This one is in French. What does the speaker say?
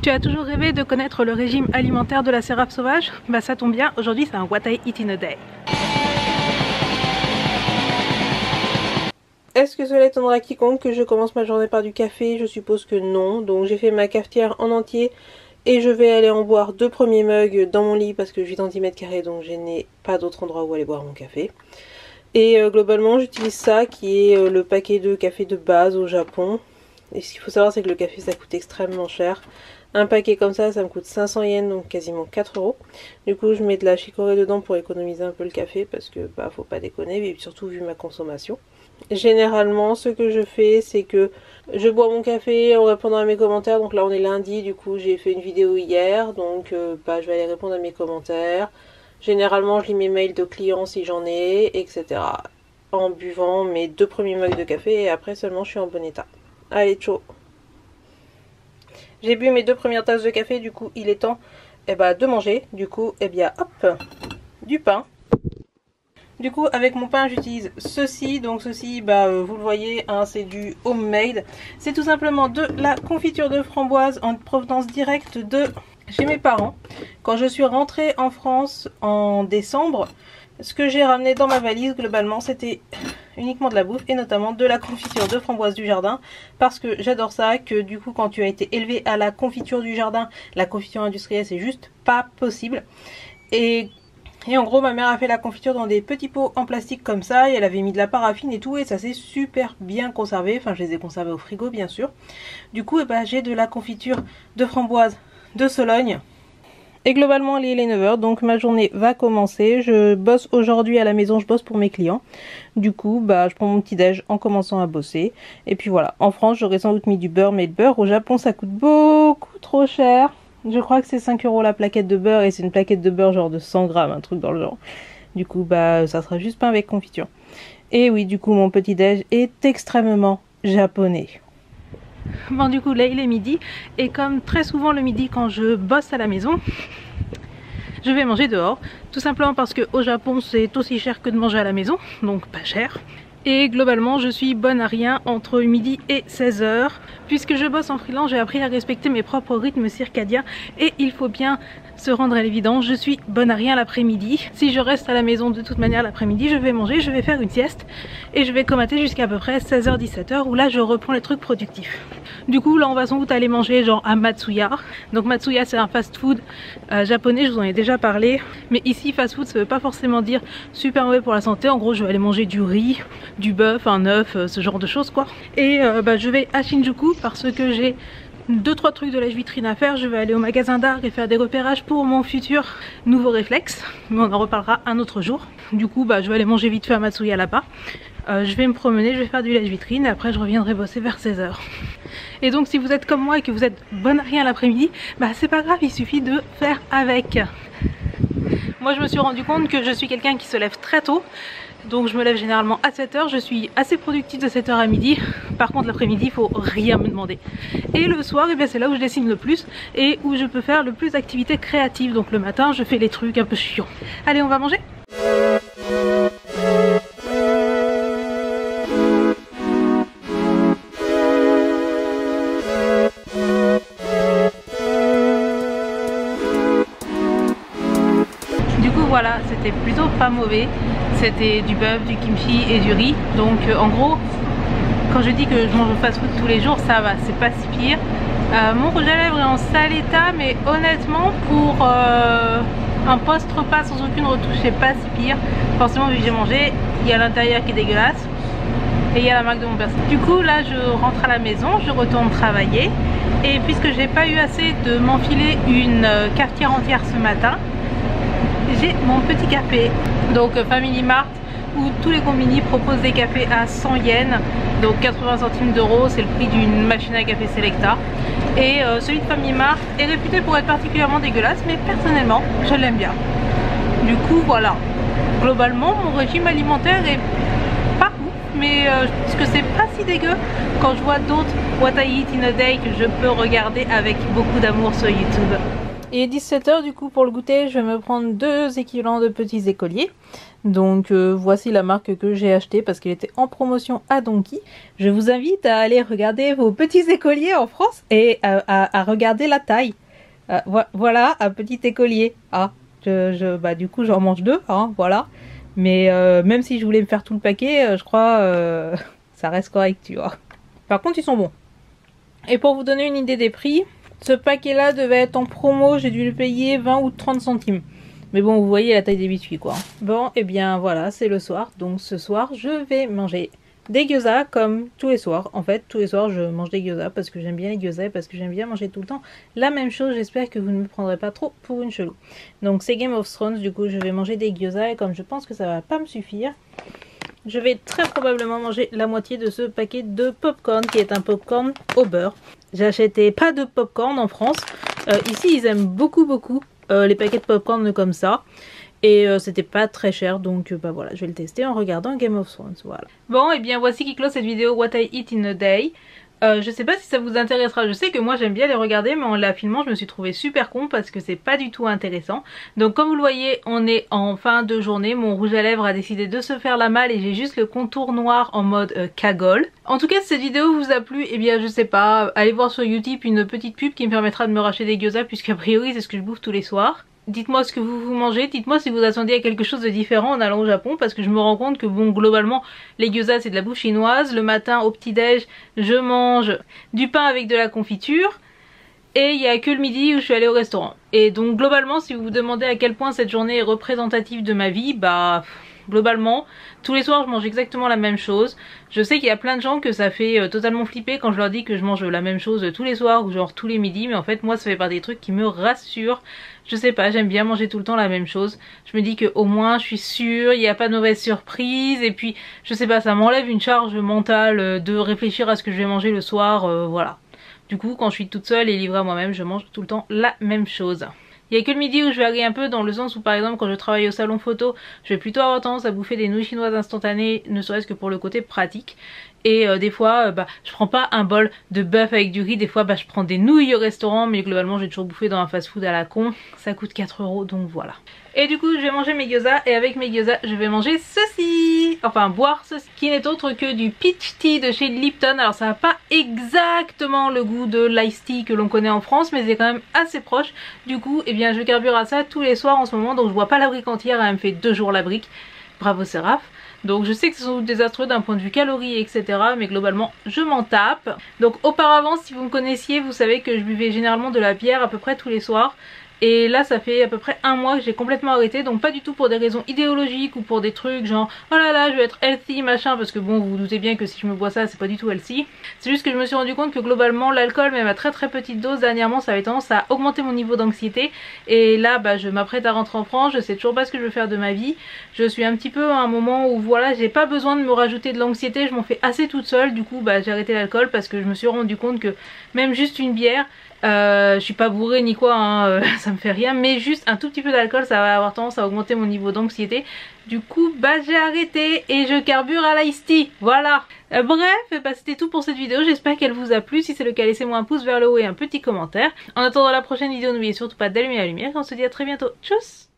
Tu as toujours rêvé de connaître le régime alimentaire de la séraphe sauvage? Bah ça tombe bien, aujourd'hui c'est un What I Eat in a Day. Est-ce que cela étonnera quiconque que je commence ma journée par du café? Je suppose que non. Donc j'ai fait ma cafetière en entier et je vais aller en boire 2 premiers mugs dans mon lit parce que je vis dans 10 mètres carrés, donc je n'ai pas d'autre endroit où aller boire mon café. Et globalement j'utilise ça qui est le paquet de café de base au Japon. Et ce qu'il faut savoir c'est que le café ça coûte extrêmement cher. Un paquet comme ça me coûte 500 yens, donc quasiment 4 euros. Du coup je mets de la chicorée dedans pour économiser un peu le café parce que bah faut pas déconner, mais surtout vu ma consommation. Généralement ce que je fais c'est que je bois mon café en répondant à mes commentaires. Donc là on est lundi, du coup j'ai fait une vidéo hier, donc je vais aller répondre à mes commentaires. Généralement je lis mes mails de clients si j'en ai, etc. En buvant mes 2 premiers mugs de café et après seulement je suis en bon état. Allez, ciao. J'ai bu mes 2 premières tasses de café, du coup il est temps de manger. Du coup hop, du pain. Du coup avec mon pain j'utilise ceci, donc ceci vous le voyez hein, c'est du homemade. C'est tout simplement de la confiture de framboise en provenance directe de chez mes parents. Quand je suis rentrée en France en décembre, ce que j'ai ramené dans ma valise globalement c'était uniquement de la bouffe et notamment de la confiture de framboise du jardin parce que j'adore ça, que du coup quand tu as été élevé à la confiture du jardin, la confiture industrielle c'est juste pas possible. Et en gros ma mère a fait la confiture dans des petits pots en plastique comme ça et elle avait mis de la paraffine et tout et ça s'est super bien conservé. Enfin je les ai conservés au frigo bien sûr. Du coup j'ai de la confiture de framboise de Sologne. Et globalement il est 9 h, donc ma journée va commencer. Je bosse aujourd'hui à la maison, je bosse pour mes clients. Du coup je prends mon petit déj en commençant à bosser. Et puis voilà, en France j'aurais sans doute mis du beurre, mais le beurre au Japon ça coûte beaucoup trop cher. Je crois que c'est 5 € la plaquette de beurre et c'est une plaquette de beurre genre de 100 grammes, un truc dans le genre. Du coup ça sera juste pain avec confiture. Et oui, du coup mon petit déj est extrêmement japonais. Bon du coup là il est midi et comme très souvent le midi quand je bosse à la maison, je vais manger dehors. Tout simplement parce qu'au Japon c'est aussi cher que de manger à la maison, donc pas cher. Et globalement je suis bonne à rien entre midi et 16 h. Puisque je bosse en freelance, j'ai appris à respecter mes propres rythmes circadiens et il faut bien se rendre à l'évidence, je suis bonne à rien l'après-midi. Si je reste à la maison de toute manière l'après-midi, je vais manger, je vais faire une sieste et je vais comater jusqu'à à peu près 16 h 17 h où là je reprends les trucs productifs. Du coup là on va sans doute aller manger genre à Matsuya. Donc Matsuya c'est un fast-food japonais, je vous en ai déjà parlé. Mais ici fast-food ça veut pas forcément dire super mauvais pour la santé. En gros je vais aller manger du riz, du bœuf, un œuf, ce genre de choses quoi. Et je vais à Shinjuku parce que j'ai 2-3 trucs de lèche-vitrine à faire. Je vais aller au magasin d'art et faire des repérages pour mon futur nouveau réflexe, mais on en reparlera un autre jour. Du coup je vais aller manger vite fait à Matsuya là-bas. Je vais me promener, je vais faire du lèche-vitrine et après je reviendrai bosser vers 16 h. Et donc si vous êtes comme moi et que vous êtes bonne à rien l'après-midi, c'est pas grave, il suffit de faire avec. Moi je me suis rendu compte que je suis quelqu'un qui se lève très tôt. Donc je me lève généralement à 7 h, je suis assez productive de 7 h à midi. Par contre l'après-midi il faut rien me demander. Et le soir c'est là où je dessine le plus et où je peux faire le plus d'activités créatives. Donc le matin je fais les trucs un peu chiants. Allez on va manger. Du coup voilà, c'était plutôt pas mauvais. C'était du bœuf, du kimchi et du riz. Donc en gros, quand je dis que je mange au fast-food tous les jours, ça va, c'est pas si pire. Mon rouge à lèvres est en sale état, mais honnêtement pour un post-repas sans aucune retouche, c'est pas si pire. Forcément vu que j'ai mangé, il y a l'intérieur qui est dégueulasse et il y a la marque de mon berceau. Du coup là je rentre à la maison, je retourne travailler. Et puisque j'ai pas eu assez de m'enfiler une cafetière entière ce matin, j'ai mon petit café, donc Family Mart, où tous les combini proposent des cafés à 100 yens, donc 80 centimes d'euros, c'est le prix d'une machine à café Selecta. Et celui de Family Mart est réputé pour être particulièrement dégueulasse, mais personnellement je l'aime bien. Du coup voilà, globalement mon régime alimentaire est pas ouf, mais je pense que c'est pas si dégueu quand je vois d'autres What I Eat in a Day que je peux regarder avec beaucoup d'amour sur YouTube. Il est 17h du coup pour le goûter, je vais me prendre 2 équivalents de petits écoliers. Donc voici la marque que j'ai achetée parce qu'elle était en promotion à Donkey. Je vous invite à aller regarder vos petits écoliers en France et à regarder la taille. Voilà un petit écolier. Ah, bah, du coup j'en mange 2, hein, voilà. Mais même si je voulais me faire tout le paquet, je crois ça reste correct, tu vois. Par contre ils sont bons. Et pour vous donner une idée des prix, ce paquet là devait être en promo, j'ai dû le payer 20 ou 30 centimes. Mais bon, vous voyez la taille des biscuits quoi. Bon, et bien voilà, c'est le soir. Donc ce soir, je vais manger des gyoza comme tous les soirs. En fait, tous les soirs, je mange des gyoza parce que j'aime bien les gyoza et parce que j'aime bien manger tout le temps la même chose. J'espère que vous ne me prendrez pas trop pour une chelou. Donc c'est Game of Thrones, du coup je vais manger des gyoza et comme je pense que ça va pas me suffire, je vais très probablement manger la moitié de ce paquet de popcorn qui est un popcorn au beurre. J'achetais pas de popcorn en France. Ici ils aiment beaucoup les paquets de popcorn comme ça. Et c'était pas très cher, donc bah voilà, je vais le tester en regardant Game of Thrones, voilà. Bon, et bien voici qui close cette vidéo What I Eat in a Day. Je sais pas si ça vous intéressera, je sais que moi j'aime bien les regarder, mais en la filmant je me suis trouvée super con parce que c'est pas du tout intéressant. Donc comme vous le voyez, on est en fin de journée, mon rouge à lèvres a décidé de se faire la malle et j'ai juste le contour noir en mode cagole. En tout cas si cette vidéo vous a plu, et bien je sais pas, allez voir sur YouTube une petite pub qui me permettra de me racheter des gyoza puisqu'a priori c'est ce que je bouffe tous les soirs. Dites-moi ce que vous mangez, dites-moi si vous attendiez à quelque chose de différent en allant au Japon parce que je me rends compte que bon globalement les gyoza c'est de la bouffe chinoise. Le matin au petit-déj je mange du pain avec de la confiture et il n'y a que le midi où je suis allée au restaurant. Et donc globalement si vous vous demandez à quel point cette journée est représentative de ma vie, bah globalement tous les soirs je mange exactement la même chose. Je sais qu'il y a plein de gens que ça fait totalement flipper quand je leur dis que je mange la même chose tous les soirs ou genre tous les midis, mais en fait moi ça fait partie des trucs qui me rassurent. Je sais pas, j'aime bien manger tout le temps la même chose. Je me dis que au moins je suis sûre, il n'y a pas de mauvaise surprise et puis je sais pas, ça m'enlève une charge mentale de réfléchir à ce que je vais manger le soir, voilà. Du coup quand je suis toute seule et livrée à moi-même, je mange tout le temps la même chose. Il n'y a que le midi où je varie un peu dans le sens où par exemple quand je travaille au salon photo, je vais plutôt avoir tendance à bouffer des nouilles chinoises instantanées, ne serait-ce que pour le côté pratique. Et des fois bah je prends pas un bol de bœuf avec du riz, des fois bah je prends des nouilles au restaurant, mais globalement j'ai toujours bouffé dans un fast food à la con, ça coûte 4 € donc voilà. Et du coup je vais manger mes gyoza et avec mes gyoza je vais manger ceci, enfin boire ceci, qui n'est autre que du peach tea de chez Lipton. Alors ça n'a pas exactement le goût de l'ice tea que l'on connaît en France, mais c'est quand même assez proche. Du coup eh bien je carbure à ça tous les soirs en ce moment, donc je bois pas la brique entière, elle me fait 2 jours la brique. Bravo Séraph. Donc je sais que c'est sans doute désastreux d'un point de vue calories etc, mais globalement je m'en tape. Donc auparavant si vous me connaissiez vous savez que je buvais généralement de la bière à peu près tous les soirs. Et là ça fait à peu près 1 mois que j'ai complètement arrêté, donc pas du tout pour des raisons idéologiques ou pour des trucs genre oh là là je vais être healthy machin, parce que bon vous vous doutez bien que si je me bois ça c'est pas du tout healthy. C'est juste que je me suis rendu compte que globalement l'alcool même à très petite dose dernièrement ça avait tendance à augmenter mon niveau d'anxiété. Et là bah je m'apprête à rentrer en France, je sais toujours pas ce que je veux faire de ma vie. Je suis un petit peu à un moment où voilà j'ai pas besoin de me rajouter de l'anxiété, je m'en fais assez toute seule. Du coup bah j'ai arrêté l'alcool parce que je me suis rendu compte que même juste une bière, je suis pas bourrée ni quoi hein, ça me fait rien, mais juste un tout petit peu d'alcool ça va avoir tendance à augmenter mon niveau d'anxiété. Du coup bah j'ai arrêté et je carbure à l'ice tea, voilà. Bref, bah, c'était tout pour cette vidéo, j'espère qu'elle vous a plu. Si c'est le cas laissez-moi un pouce vers le haut et un petit commentaire. En attendant la prochaine vidéo n'oubliez surtout pas d'allumer la lumière et on se dit à très bientôt, tchuss.